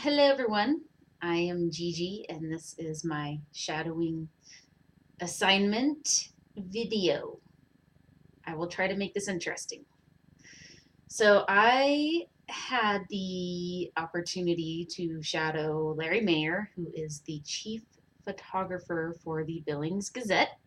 Hello everyone, I am Gigi and this is my shadowing assignment video. I will try to make this interesting. So I had the opportunity to shadow Larry Mayer, who is the chief photographer for the Billings Gazette.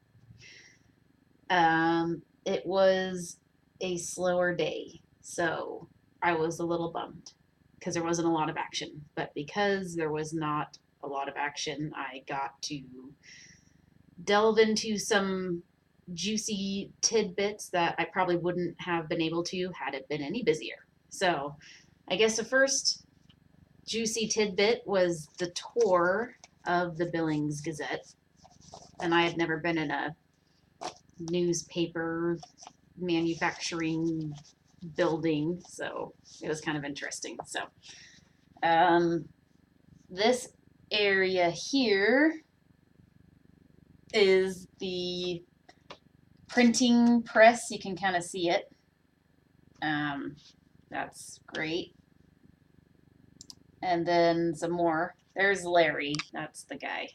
It was a slower day, so I was a little bummed because there wasn't a lot of action. But because there was not a lot of action, I got to delve into some juicy tidbits that I probably wouldn't have been able to had it been any busier. So I guess the first juicy tidbit was the tour of the Billings Gazette. And I had never been in a newspaper manufacturing building, so it was kind of interesting. So um, this area here is the printing press. You can kind of see it. That's great. And then some more. There's Larry. That's the guy.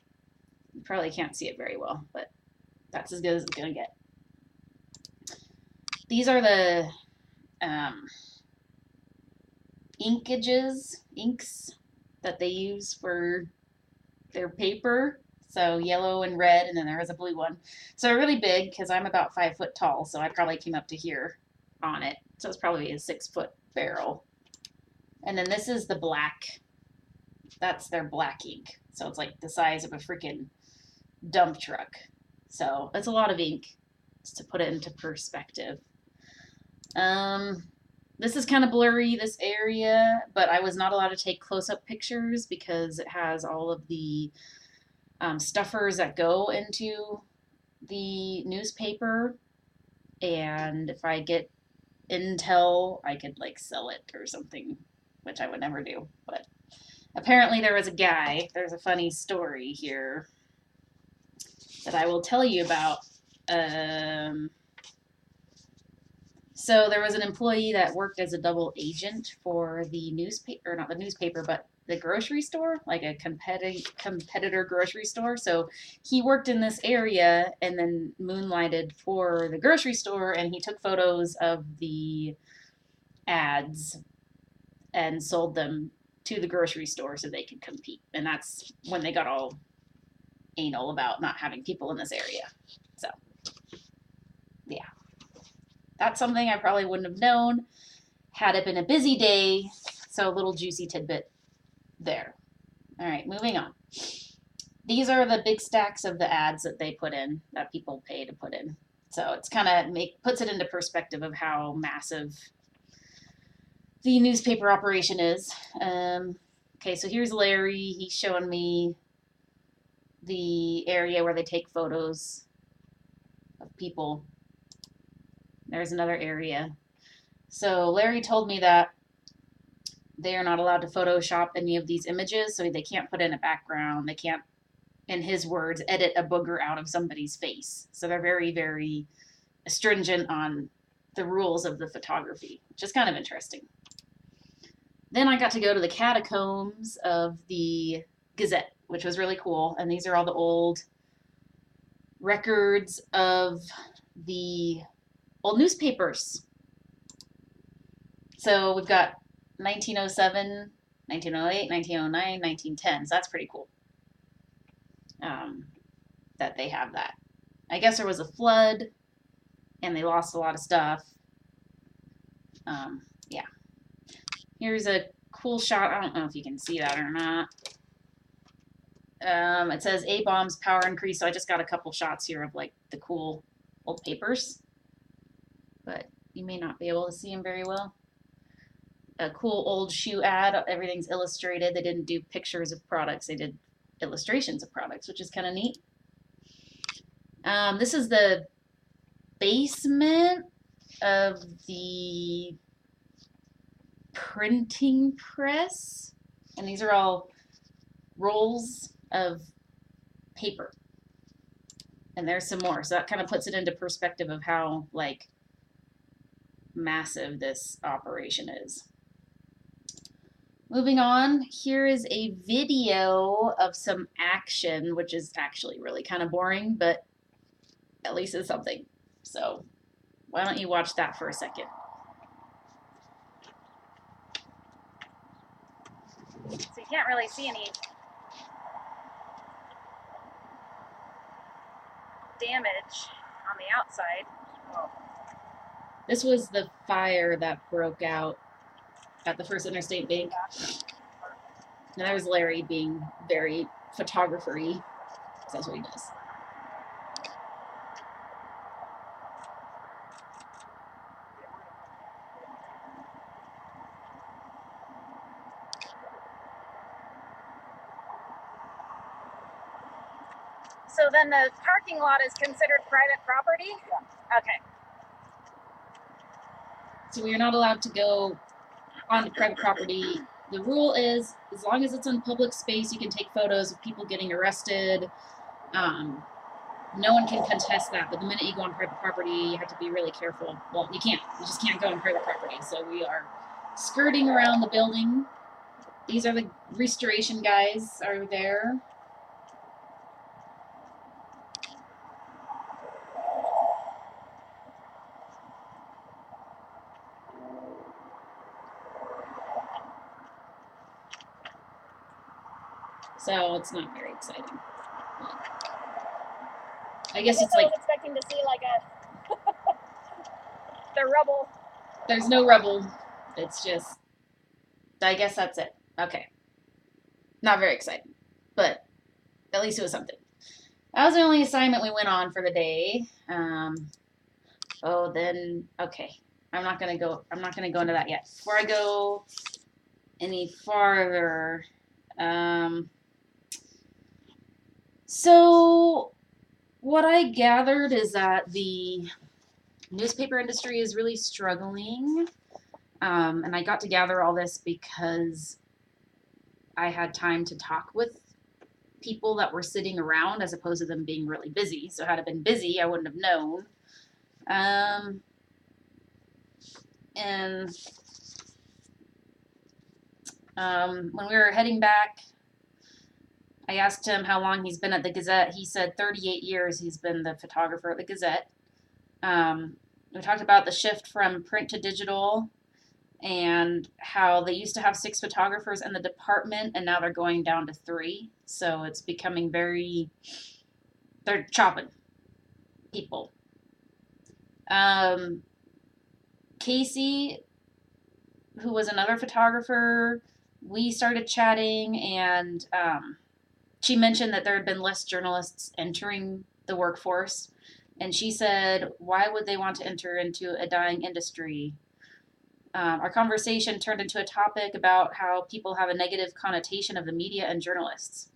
You probably can't see it very well, but that's as good as it's going to get. These are the inks that they use for their paper. So yellow and red, and then there was a blue one. So really big because I'm about 5 foot tall, so I probably came up to here on it. So it's probably a 6-foot barrel. And then this is the black. That's their black ink. So it's like the size of a freaking dump truck. So it's a lot of ink, just to put it into perspective. This is kind of blurry, this area, but I was not allowed to take close-up pictures because it has all of the stuffers that go into the newspaper, and if I get intel, I could like sell it or something, which I would never do. But apparently there was a guy, there's a funny story here that I will tell you about. So there was an employee that worked as a double agent for the newspaper, or not the newspaper, but the grocery store, like a competitor grocery store. So he worked in this area and then moonlighted for the grocery store, and he took photos of the ads and sold them to the grocery store so they could compete. And that's when they got all anal about not having people in this area. So, yeah. That's something I probably wouldn't have known had it been a busy day. So a little juicy tidbit there. All right, moving on. These are the big stacks of the ads that they put in, that people pay to put in. So it's kind of puts it into perspective of how massive the newspaper operation is. Okay, so here's Larry. He's showing me the area where they take photos of people. There's another area. So Larry told me that they are not allowed to Photoshop any of these images, so they can't put in a background. They can't, in his words, edit a booger out of somebody's face. So they're very, very stringent on the rules of the photography, which is kind of interesting. Then I got to go to the catacombs of the Gazette, which was really cool. And these are all the old records of the old newspapers. So we've got 1907, 1908, 1909, 1910. So that's pretty cool that they have that. I guess there was a flood and they lost a lot of stuff. Yeah. Here's a cool shot. I don't know if you can see that or not. It says A-bombs power increase. So I just got a couple shots here of like the cool old papers, but you may not be able to see them very well. A cool old shoe ad. Everything's illustrated. They didn't do pictures of products. They did illustrations of products, which is kind of neat. This is the basement of the printing press, and these are all rolls of paper. And there's some more, so that kind of puts it into perspective of how like massive this operation is. Moving on, here is a video of some action, which is actually really kind of boring, but at least it's something. So why don't you watch that for a second? So you can't really see any damage on the outside. This was the fire that broke out at the First Interstate Bank. And there's Larry being very photographer-y, 'cause that's what he does. So then the parking lot is considered private property? Yeah. Okay. So we are not allowed to go on private property. The rule is, as long as it's in public space, you can take photos of people getting arrested. No one can contest that, but the minute you go on private property, you have to be really careful. Well, you can't. You just can't go on private property. So we are skirting around the building. These are the restoration guys are there. So it's not very exciting. I guess it's I like was expecting to see like the rubble. There's no rubble. It's just, I guess that's it. Okay. Not very exciting, but at least it was something. That was the only assignment we went on for the day. Okay. I'm not gonna go into that yet. Before I go any farther, so what I gathered is that the newspaper industry is really struggling. And I got to gather all this because I had time to talk with people that were sitting around as opposed to them being really busy. So had I been busy, I wouldn't have known. When we were heading back, I asked him how long he's been at the Gazette. He said 38 years he's been the photographer at the Gazette. We talked about the shift from print to digital and how they used to have 6 photographers in the department and now they're going down to 3. So it's becoming they're chopping people. Casey, who was another photographer, we started chatting and she mentioned that there had been less journalists entering the workforce. And she said, why would they want to enter into a dying industry? Our conversation turned into a topic about how people have a negative connotation of the media and journalists.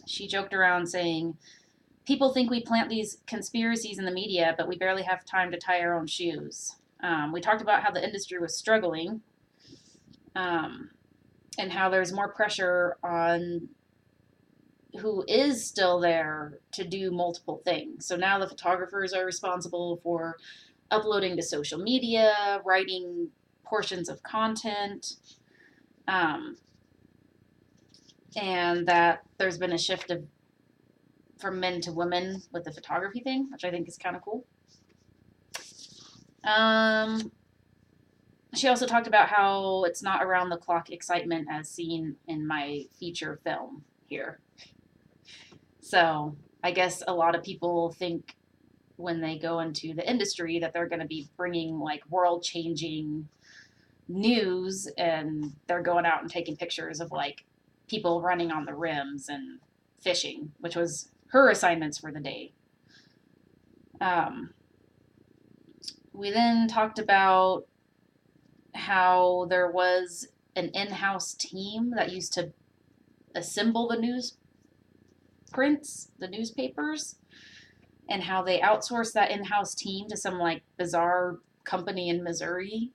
She joked around saying, people think we plant these conspiracies in the media, but we barely have time to tie our own shoes. We talked about how the industry was struggling and how there's more pressure on who is still there to do multiple things. So now the photographers are responsible for uploading to social media, writing portions of content, and that there's been a shift from men to women with the photography thing, which I think is kind of cool. She also talked about how it's not around the clock excitement as seen in my feature film here. So I guess a lot of people think when they go into the industry that they're going to be bringing like world-changing news, and they're going out and taking pictures of like people running on the rims and fishing, which was her assignments for the day. We then talked about how there was an in-house team that used to assemble the newspapers, and how they outsourced that in-house team to some like bizarre company in Missouri.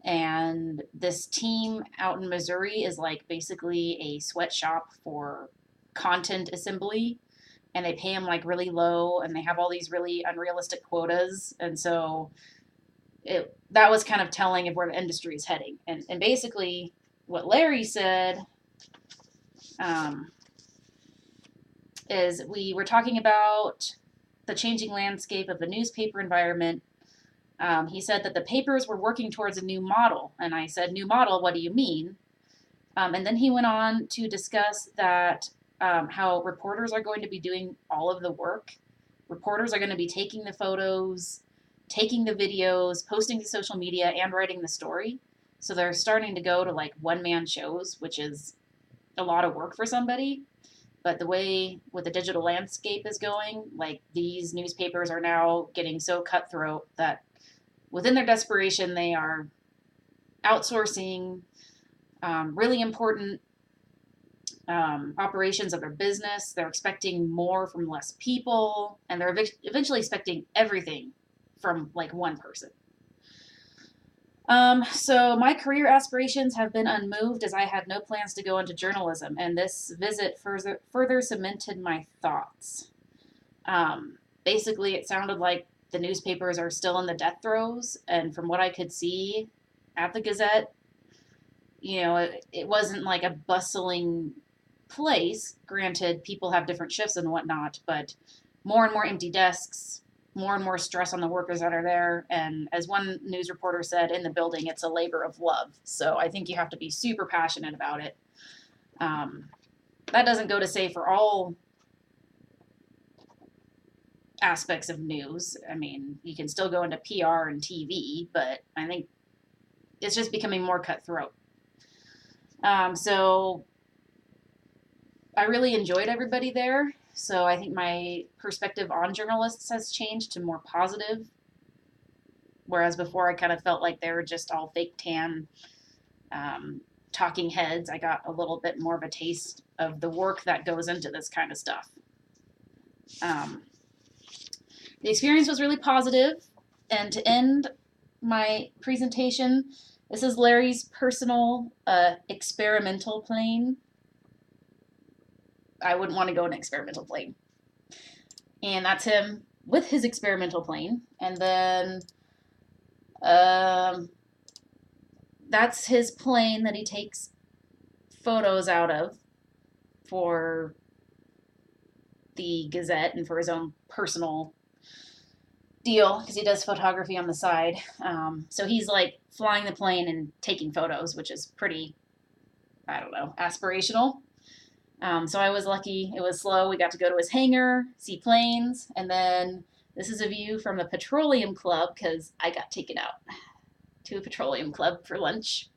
And this team out in Missouri is like basically a sweatshop for content assembly, and they pay them like really low, and they have all these really unrealistic quotas. And so that was kind of telling of where the industry is heading. And basically what Larry said is we were talking about the changing landscape of the newspaper environment. He said that the papers were working towards a new model, and I said, new model, what do you mean? And then he went on to discuss that how reporters are going to be doing all of the work. Reporters are going to be taking the photos, taking the videos, posting to social media, and writing the story. So they're starting to go to like one-man shows, which is a lot of work for somebody. But the way with the digital landscape is going, like these newspapers are now getting so cutthroat that within their desperation, they are outsourcing really important operations of their business. They're expecting more from less people, and they're eventually expecting everything from like one person. So my career aspirations have been unmoved as I had no plans to go into journalism, and this visit further cemented my thoughts. Basically, it sounded like the newspapers are still in the death throes, and from what I could see at the Gazette, it wasn't like a bustling place. Granted, people have different shifts and whatnot, but more and more empty desks, more and more stress on the workers that are there. And as one news reporter said in the building, it's a labor of love. So I think you have to be super passionate about it. That doesn't go to say for all aspects of news. I mean, you can still go into PR and TV, but I think it's just becoming more cutthroat. So I really enjoyed everybody there. So I think my perspective on journalists has changed to more positive. Whereas before I kind of felt like they were just all fake tan talking heads. I got a little bit more of a taste of the work that goes into this kind of stuff. The experience was really positive. And to end my presentation, this is Larry's personal experimental plane. I wouldn't want to go in an experimental plane. And that's him with his experimental plane. And then that's his plane that he takes photos out of for the Gazette and for his own personal deal, because he does photography on the side. So he's like flying the plane and taking photos, which is pretty, I don't know, aspirational. So I was lucky. It was slow. We got to go to his hangar, see planes, and then this is a view from the Petroleum Club because I got taken out to a Petroleum Club for lunch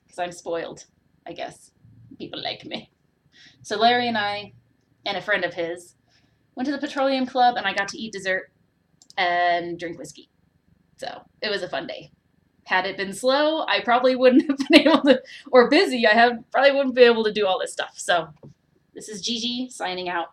because I'm spoiled, I guess. People like me. So Larry and I and a friend of his went to the Petroleum Club, and I got to eat dessert and drink whiskey. So it was a fun day. Had it been slow, I probably wouldn't have been able to, or busy, probably wouldn't be able to do all this stuff. So this is Gigi signing out.